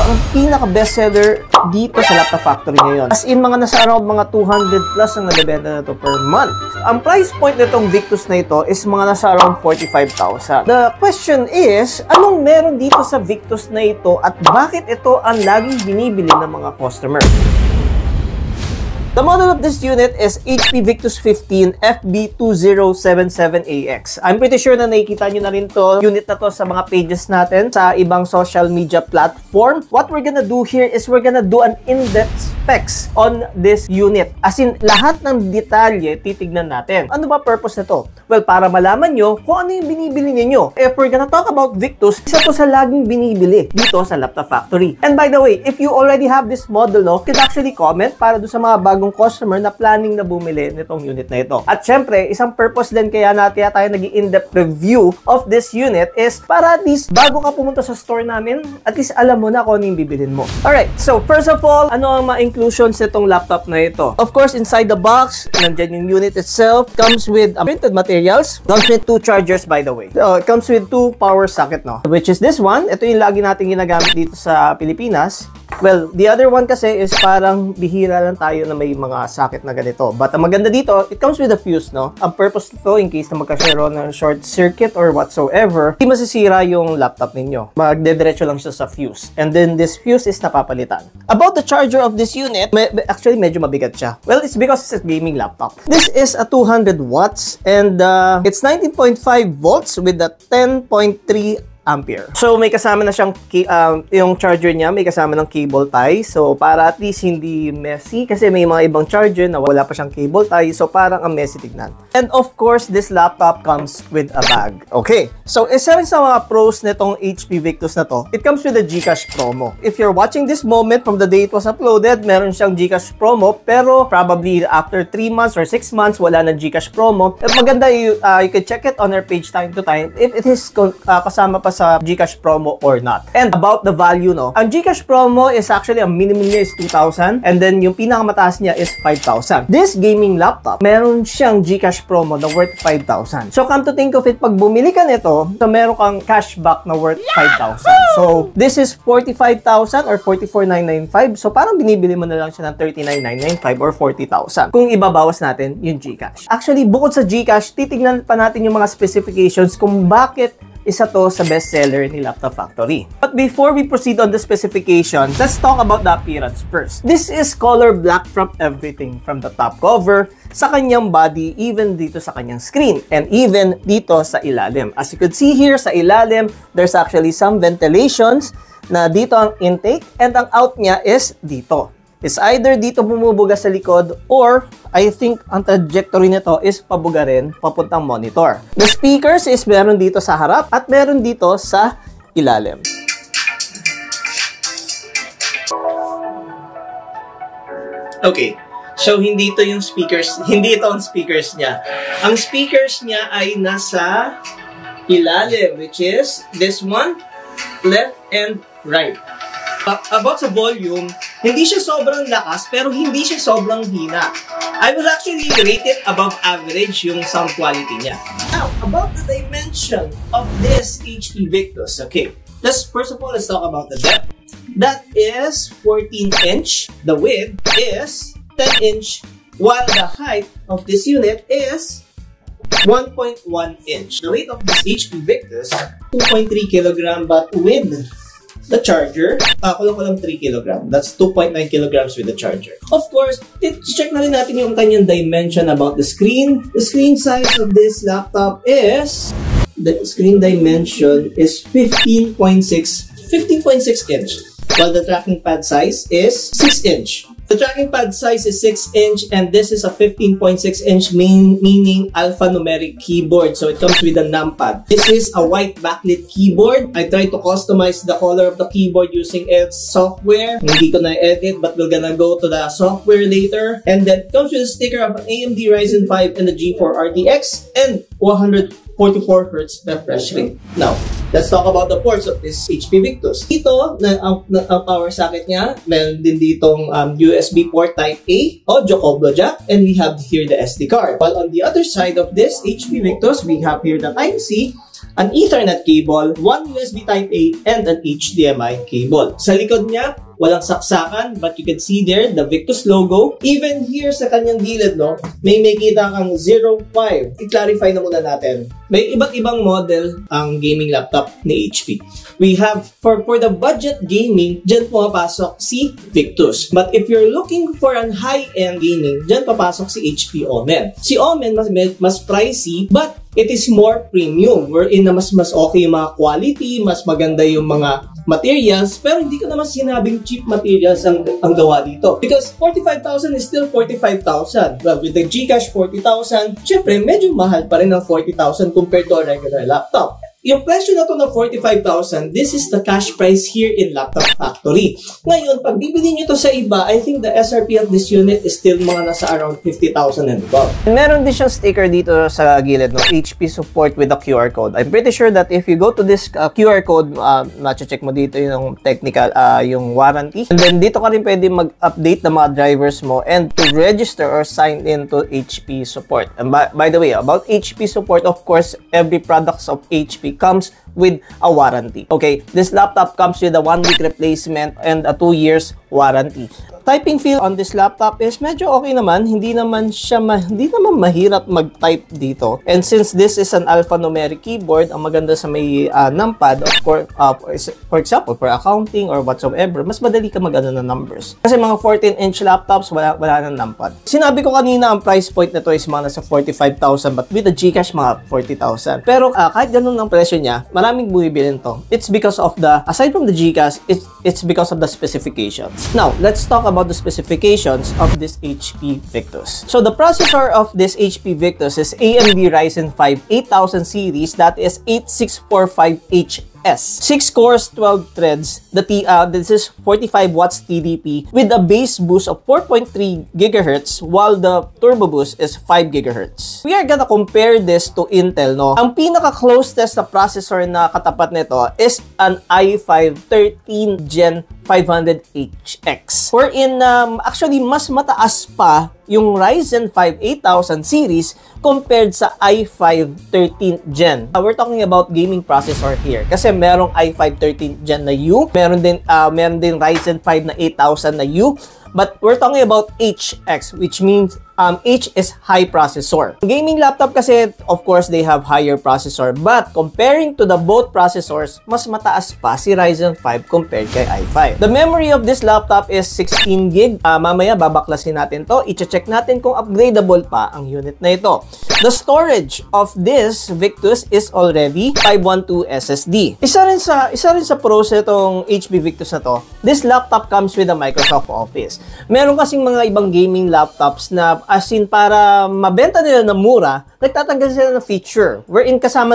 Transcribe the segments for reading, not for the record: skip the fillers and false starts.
ang pinaka-bestseller dito sa Laptop Factory ngayon. As in, mga nasa around mga 200 plus ang nabibenta na ito per month. Ang price point nitong Victus na ito is mga nasa around 45,000. The question is, anong meron dito sa Victus na ito at bakit ito ang laging binibili ng mga customer? The model of this unit is HP Victus 15 FB2077AX. I'm pretty sure na nakikita nyo na rin to, unit na to sa mga pages natin sa ibang social media platform. What we're gonna do here is we're gonna do an in-depth specs on this unit. As in, lahat ng detalye titignan natin. Ano ba purpose nito? Well, para malaman nyo kung ano yung binibili ninyo. If we're gonna talk about Victus, isa to sa laging binibili dito sa Laptop Factory. And by the way, if you already have this model, no, you can actually comment para doon sa mga bagong customer na planning na bumili nitong unit na ito. At syempre, isang purpose din kaya tayo naging in-depth review of this unit is para at least bago ka pumunta sa store namin, at least alam mo na kung ano yung bibilin mo. Alright, so first of all, ano ang mga inclusions nitong laptop na ito? Of course, inside the box, nandyan yung unit itself, comes with printed materials, comes with 2 chargers by the way. So, it comes with 2 power socket, no? Which is this one. Ito yung lagi natin ginagamit dito sa Pilipinas. Well, the other one kasi is parang bihira lang tayo na may mga socket na ganito. But ang maganda dito, it comes with a fuse, no? Ang purpose nito, in case na magkashare ng short circuit or whatsoever, hindi masisira yung laptop ninyo. Magdediretso lang siya sa fuse. And then this fuse is napapalitan. About the charger of this unit, actually medyo mabigat siya. Well, it's because it's a gaming laptop. This is a 200 watts and it's 19.5 volts with a 10.3 ampere. So, may kasama na siyang yung charger niya, may kasama ng cable tie. So, para at least hindi messy kasi may mga ibang charger na wala pa siyang cable tie. So, parang ang messy tignan. And of course, this laptop comes with a bag. Okay. So, isa rin sa mga pros nitong HP Victus na to, it comes with a GCash promo. If you're watching this moment from the day it was uploaded, meron siyang GCash promo, pero probably after 3 months or 6 months, wala na GCash promo. At maganda, you can check it on our page time to time if it is kasama pa sa GCash promo or not. And about the value, no, ang GCash promo is actually, ang minimum niya is 2,000 and then yung pinakamataas niya is 5,000. This gaming laptop, meron siyang GCash promo na worth 5,000. So, come to think of it, pag bumili ka nito, so meron kang cashback na worth 5,000. So, this is 45,000 or 44,995. So, parang binibili mo na lang siya ng 39,995 or 40,000 kung ibabawas natin yung GCash. Actually, bukod sa GCash, titignan pa natin yung mga specifications kung bakit isa to sa bestseller ni Laptop Factory. But before we proceed on the specifications, let's talk about the appearance first. This is color black from everything, from the top cover, sa kanyang body, even dito sa kanyang screen, and even dito sa ilalim. As you could see here, sa ilalim, there's actually some ventilations na dito ang intake, and ang out niya is dito. Is either dito bumubuga sa likod or I think ang trajectory nito is pabuga rin papuntang monitor. The speakers is meron dito sa harap at meron dito sa ilalim. Okay. So, hindi ito yung speakers. Hindi ito ang speakers niya. Ang speakers niya ay nasa ilalim, which is this one, left and right. About sa volume, hindi siya sobrang lakas, pero hindi siya sobrang hina. I will actually rate it above average yung sound quality niya. Now, about the dimension of this HP Victus. Okay, first of all, let's talk about the depth. That is 14-inch. The width is 10-inch, while the height of this unit is 1.1 inch. The weight of this HP Victus, 2.3 kg, but with the charger, kulang 3 kg. That's 2.9 kg with the charger. Of course, check na rin natin yung kanyang dimension about the screen. The screen size of this laptop is, the screen dimension is 15.6 inch, while the tracking pad size is 6 inch. The tracking pad size is 6 inch and this is a 15.6 inch meaning alphanumeric keyboard. So it comes with a numpad. This is a white backlit keyboard. I tried to customize the color of the keyboard using its software. Hindi ko na-edit but we're gonna go to the software later. And then it comes with a sticker of an AMD Ryzen 5 and the G4 RTX and 144Hz refresh rate. Now, let's talk about the ports of this HP Victus. Dito, ang power socket niya, meron din ditong USB port Type A, audio combo jack, and we have here the SD card. While on the other side of this HP Victus, we have here the Type C, an Ethernet cable, one USB Type-A, and an HDMI cable. Sa likod niya, walang saksakan, but you can see there the Victus logo. Even here sa kanyang gilid, no, may makita kang 05. I-clarify na muna natin. May iba't ibang model ang gaming laptop ni HP. We have, for the budget gaming, dyan pumapasok si Victus. But if you're looking for an high-end gaming, dyan papasok si HP Omen. Si Omen mas pricey, but it is more premium, wherein na mas okay yung mga quality, mas maganda yung mga materials, pero hindi ko naman sinabing cheap materials ang gawa dito. Because 45,000 is still 45,000. Well, with the Gcash 40,000, syempre, medyo mahal pa rin ang 40,000 compared to a regular laptop. Yung presyo na to na 45,000, this is the cash price here in Laptop Factory. Ngayon, pag bibili nyo to sa iba, I think the SRP of this unit is still mga nasa around 50,000 and above. Meron din siyang sticker dito sa gilid, no? HP support with the QR code. I'm pretty sure that if you go to this QR code, check mo dito yung technical, yung warranty. And then dito ka rin pwede mag-update ng mga drivers mo and to register or sign in to HP support. And by the way, about HP support, of course, every products of HP comes with a warranty. Okay, this laptop comes with a 1-week replacement and a 2 years warranty. Typing feel on this laptop is medyo okay naman. Hindi naman mahirap mag-type dito. And since this is an alphanumeric keyboard, ang maganda sa may numpad, of course, for example, for accounting or whatsoever, mas madali ka mag-ano ng numbers. Kasi mga 14-inch laptops, wala ng numpad. Sinabi ko kanina, ang price point na to is mga nasa 45,000, but with the Gcash, mga 40,000. Pero kahit ganun ang presyo niya, maraming bumibili nito. It's because of the, aside from the Gcash, it's because of the specifications. Now, let's talk about the specifications of this HP Victus. So the processor of this HP Victus is AMD Ryzen 5 8000 series, that is 8645HS. 6 cores, 12 threads. This is 45 watts TDP with a base boost of 4.3 GHz while the turbo boost is 5 GHz. We are gonna compare this to Intel, no? Ang pinaka-closest na processor na katapat nito is an i5 13 Gen 500HX. Wherein, actually, mas mataas pa yung Ryzen 5 8000 series compared sa i5 13 Gen. We're talking about gaming processor here. Kasi merong i5 13 Gen na U, meron din Ryzen 5 na 8000 na U, but we're talking about HX, which means H is high processor. Gaming laptop kasi, of course, they have higher processor, but comparing to the both processors, mas mataas pa si Ryzen 5 compared kay i5. The memory of this laptop is 16 GB. Mamaya babaklasin natin to. I-check natin kung upgradable pa ang unit na ito. The storage of this Victus is already 512 SSD. Isa rin sa pros itong HP Victus na to. This laptop comes with a Microsoft Office. Meron kasing mga ibang gaming laptops na as in para mabenta nila na mura, nagtatanggal sila ng feature wherein kasama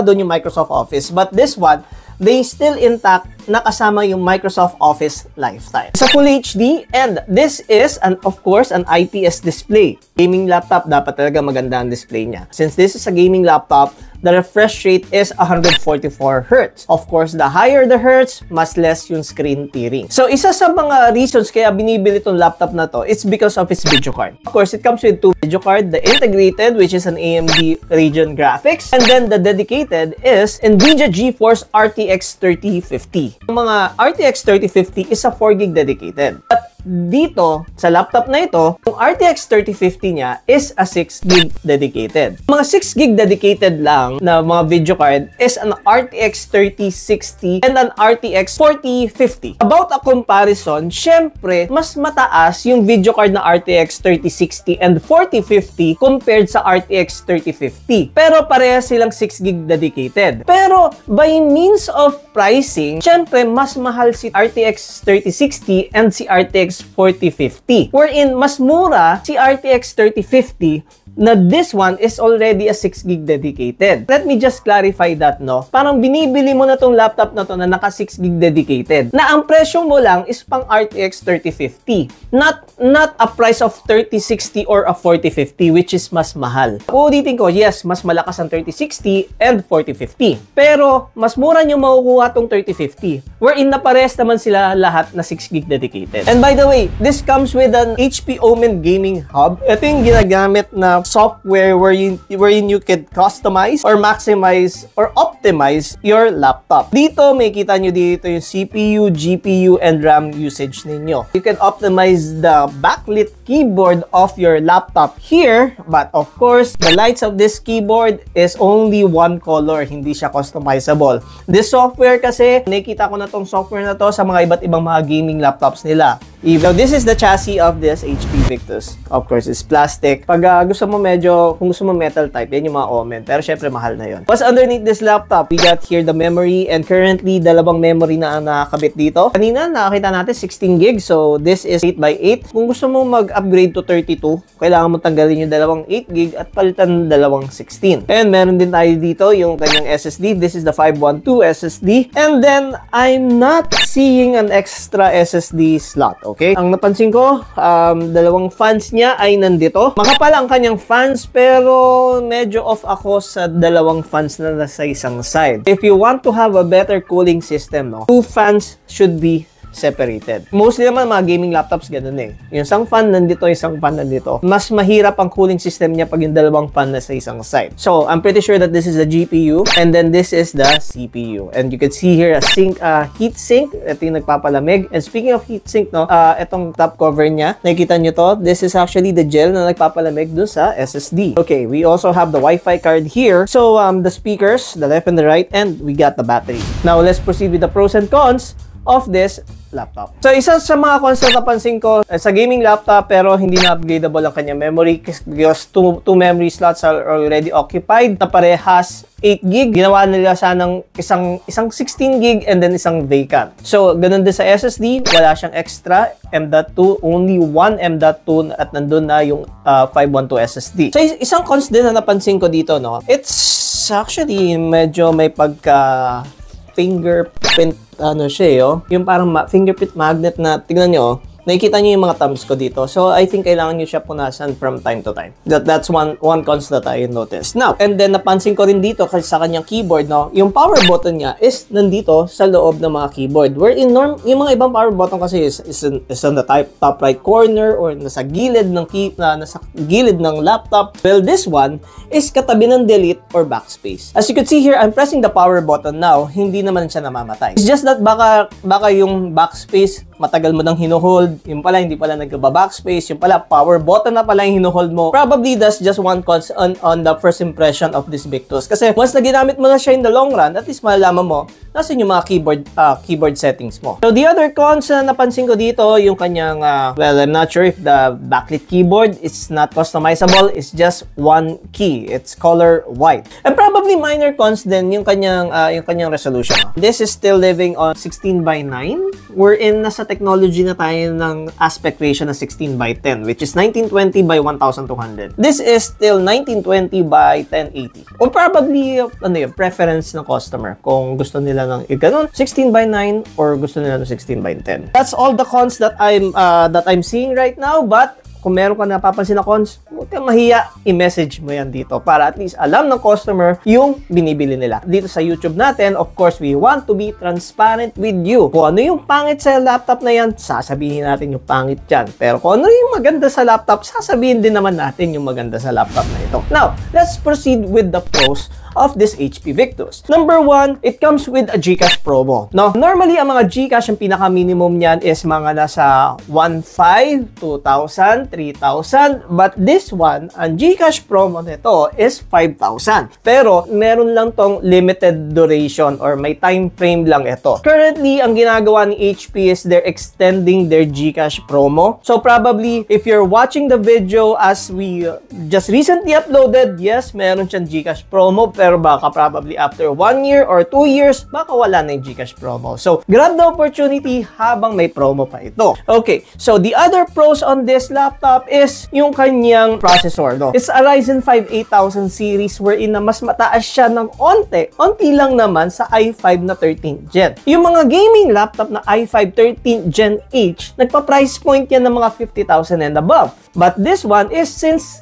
doon yung Microsoft Office. But this one, they still intact na kasama yung Microsoft Office lifetime. Sa Full HD, and this is, of course, an IPS display. Gaming laptop, dapat talaga maganda ang display niya. Since this is a gaming laptop, the refresh rate is 144 Hz. Of course, the higher the Hertz, mas less yung screen tearing. So, isa sa mga reasons kaya binibili itong laptop na to, it's because of its video card. Of course, it comes with two video card. The integrated, which is an AMD Radeon graphics, and then the dedicated is NVIDIA GeForce RTX 3050. Yung mga RTX 3050 is a 4 GB dedicated. But dito, sa laptop na ito, yung RTX 3050 niya is a 6 GB dedicated. Mga 6 GB dedicated lang na mga video card is an RTX 3060 and an RTX 4050. About a comparison, syempre, mas mataas yung video card na RTX 3060 and 4050 compared sa RTX 3050. Pero pareha silang 6 GB dedicated. Pero by means of pricing, syempre, mas mahal si RTX 3060 and si RTX 4050. Wherein, mas mura si RTX 3050 na this one is already a 6 GB dedicated. Let me just clarify that, no? Parang binibili mo na tong laptop na to na naka 6 GB dedicated. Na ang presyo mo lang is pang RTX 3050. Not a price of 3060 or a 4050, which is mas mahal. Uulitin ko, yes, mas malakas ang 3060 and 4050. Pero, mas mura nyo makukuha tong 3050. Wherein na pares naman sila lahat na 6 GB dedicated. And by the way, this comes with an HP Omen Gaming Hub. Ito yung ginagamit na software wherein you can customize or maximize or optimize your laptop. Dito, may kita nyo dito yung CPU, GPU, and RAM usage ninyo. You can optimize the backlit keyboard of your laptop here, but of course, the lights of this keyboard is only one color, hindi siya customizable. This software kasi, nakita ko na tong software na to sa mga iba't ibang mga gaming laptops nila. So, this is the chassis of this HP Victus. Of course, it's plastic. Pag gusto mo kung gusto mo metal type, yan yung mga Omen. Pero syempre, mahal na yun. What's underneath this laptop? We got here the memory, and currently, dalawang memory na nakakabit dito. Kanina, nakakita natin 16 GB. So, this is 8x8. Kung gusto mo mag-upgrade to 32, kailangan mo tanggalin yung dalawang 8 GB at palitan dalawang 16. And meron din tayo dito yung kanyang SSD. This is the 512 SSD. And then, I'm not seeing an extra SSD slot. Okay? Ang napansin ko, dalawang fans niya ay nandito. Makapal ang kanyang fans, pero medyo off ako sa dalawang fans na nasa isang side. If you want to have a better cooling system, no, 2 fans should be separated. Mostly naman mga gaming laptops ganun eh. Yung isang fan nandito, isang fan nandito. Mas mahirap ang cooling system niya pag yung dalawang fan na sa isang side. So, I'm pretty sure that this is the GPU and then this is the CPU. And you can see here a heat sink. Ito yung nagpapalamig. And speaking of heat sink, no, itong top cover niya, nakikita nyo to, this is actually the gel na nagpapalamig dun sa SSD. Okay, we also have the Wi-Fi card here. So, the speakers, the left and the right, and we got the battery. Now, let's proceed with the pros and cons of this laptop. So, isa sa mga cons na napansin ko sa gaming laptop pero hindi na upgradable ang kanyang memory because two memory slots are already occupied na parehas 8 GB. Ginawa nila sanang isang 16 GB and then isang vacant. So, ganun din sa SSD, wala siyang extra M.2, only one M.2 at nandun na yung 512 SSD. So, isang cons din na napansin ko dito, no? It's actually medyo may pagka fingerprint siya, yung parang fingerprint magnet na tignan nyo, nakikita nyo yung mga thumbs ko dito. So, I think kailangan nyo siya punasan from time to time. That's one cons that I noticed. Now, and then napansin ko rin dito kasi sa kanyang keyboard, no, yung power button niya is nandito sa loob ng mga keyboard. Wherein yung mga ibang power button kasi is on the top right corner or nasa gilid ng laptop. Well, this one is katabi ng delete or backspace. As you can see here, I'm pressing the power button now. Hindi naman siya namamatay. It's just that baka yung backspace matagal mo nang hinuhold, yung pala hindi pala nagba-backspace, yung pala power button na pala yung hinuhold mo. Probably that's just one cons on the first impression of this Victus. Kasi once na ginamit mo na siya in the long run, at least malalaman mo nasan yung mga keyboard settings mo. So the other cons na napansin ko dito, yung kanyang well, I'm not sure if the backlit keyboard is not customizable, it's just one key. It's color white. And probably minor cons din yung kanyang resolution. This is still living on 16:9. We're in nasa technology na tayo ng aspect ratio na 16:10, which is 1920 by 1200. This is still 1920 by 1080. Or probably, preference ng customer. Kung gusto nila ng ganun, 16:9 or gusto nila ng 16:10. That's all the cons that I'm seeing right now, but kung meron ka napapansin na cons, huwag kang mahiya, i-message mo yan dito para at least alam ng customer yung binibili nila. Dito sa YouTube natin, of course, we want to be transparent with you. Kung ano yung pangit sa laptop na yan, sasabihin natin yung pangit dyan. Pero kung ano yung maganda sa laptop, sasabihin din naman natin yung maganda sa laptop na ito. Now, let's proceed with the pros of this HP Victus. Number 1, it comes with a GCash promo. Now, normally, ang mga GCash, ang pinaka-minimum niyan is mga nasa 1,500, 2,000, 3,000. But this one, ang GCash promo nito is 5,000. Pero, meron lang tong limited duration or may time frame lang ito. Currently, ang ginagawa ni HP is they're extending their GCash promo. So, probably, if you're watching the video as we just recently uploaded, yes, meron siyang GCash promo, pero baka probably after 1 year or 2 years, baka wala na yung GCash promo. So, grab the opportunity habang may promo pa ito. Okay, so the other pros on this laptop is yung kanyang processor, no? It's a Ryzen 5 8000 series wherein na mas mataas siya ng onti lang naman sa i5 na 13th gen. Yung mga gaming laptop na i5 13th gen H, nagpa-price point yan ng mga 50,000 and above. But this one is, since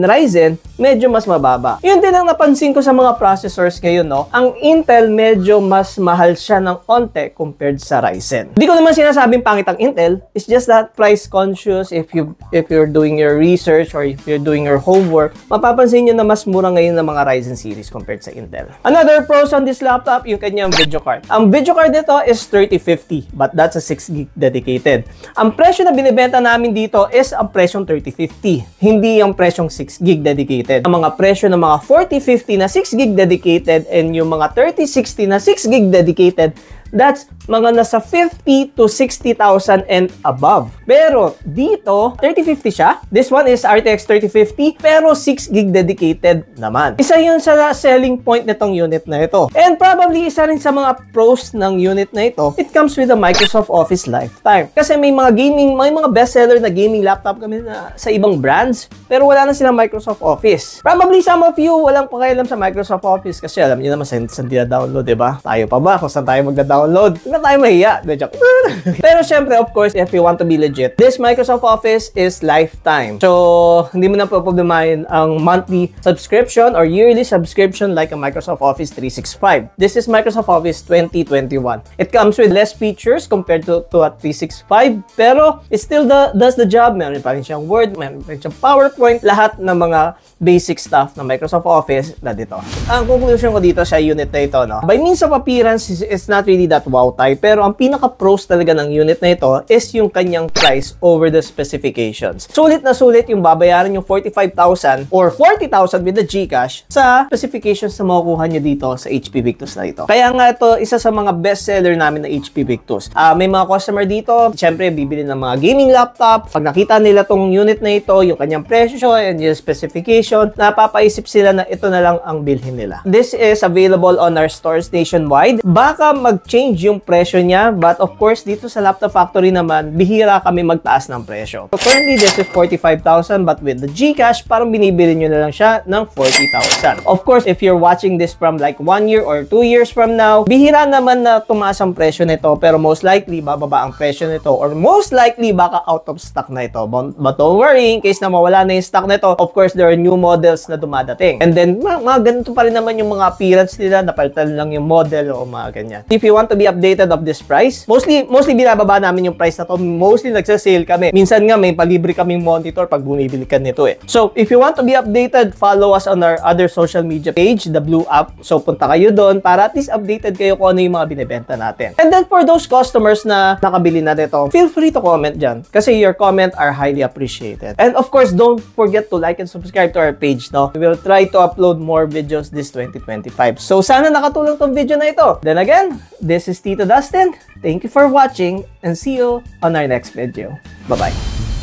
Ryzen, medyo mas mababa. Yun din ang napansin ko sa mga processors ngayon, no, ang Intel medyo mas mahal siya ng onte compared sa Ryzen. Hindi ko naman sinasabing pangit ang Intel, it's just that price conscious. If you're doing your research or if you're doing your homework, mapapansin nyo na mas mura ngayon ng mga Ryzen series compared sa Intel. Another pros on this laptop, yung kanyang video card. Ang video card nito is 3050, but that's a 6 gig dedicated. Ang presyo na binibenta namin dito is ang presyong 3050, hindi yung presyong 6 gig dedicated. Ang mga presyo ng mga 4050 na 6 gig dedicated and yung mga 3060 na 6 gig dedicated, that's mga nasa 50 to 60,000 and above. Pero dito, 3050 siya. This one is RTX 3050 pero 6 gig dedicated naman. Isa yun sa selling point nitong unit na ito. And probably isa rin sa mga pros ng unit na ito, it comes with a Microsoft Office Lifetime. Kasi may mga bestseller na gaming laptop kami na sa ibang brands, pero wala na silang Microsoft Office. Probably some of you walang pakialam sa Microsoft Office kasi alam niyo naman saan download, diba? Tayo pa ba? Kung saan tayo magda-download? Hindi na tayo mahiya. Pero syempre, of course, if you want to be legit, this Microsoft Office is lifetime. So, hindi mo na problemahin ang monthly subscription or yearly subscription like a Microsoft Office 365. This is Microsoft Office 2021. It comes with less features compared to a 365, pero it still does the job. Meron pa rin siyang Word, meron pa rin siyang PowerPoint, lahat ng mga basic stuff ng Microsoft Office na dito. Ang conclusion ko dito sa unit na ito, no, by means of appearance, it's not really that wow type, pero ang pinaka-pros talaga ng unit na ito is yung kanyang price over the specifications. Sulit na sulit yung babayaran yung 45,000 or 40,000 with the GCash sa specifications na makukuha nyo dito sa HP Victus na ito. Kaya nga ito, isa sa mga best-seller namin na HP Victus. May mga customer dito, syempre, bibili ng mga gaming laptop. Pag nakita nila tong unit na ito, yung kanyang presyo and yung specification, napapaisip sila na ito na lang ang bilhin nila. This is available on our stores nationwide. Baka mag-change yung presyo niya, but of course, dito sa Laptop Factory naman, bihira kami magtaas ng presyo. So currently, this is 45,000, but with the GCash, parang binibili nyo na lang siya ng 40,000. Of course, if you're watching this from like 1 year or 2 years from now, bihira naman na tumaas ang presyo nito, pero most likely, bababa ang presyo nito, or most likely, baka out of stock na ito. But don't worry, in case na mawala na yung stock nito, of course, there are new models na dumadating. And then, mga ganito pa rin naman yung mga appearance nila, napalitan lang yung model o mga ganyan. If you want to be updated of this price, mostly binababa namin yung price na to. Mostly nagsasale kami. Minsan nga may palibre kaming monitor pag bumibili ka nito eh. So, if you want to be updated, follow us on our other social media page, the Blue App. So, punta kayo doon para at least updated kayo kung ano yung mga binibenta natin. And then, for those customers na nakabili na nito, feel free to comment dyan kasi your comment are highly appreciated. And of course, don't forget to like and subscribe to our page, no? We will try to upload more videos this 2025. So, sana nakatulong tong video na ito. Then again, this is Tito Dustin. Thank you for watching and see you on our next video. Bye-bye.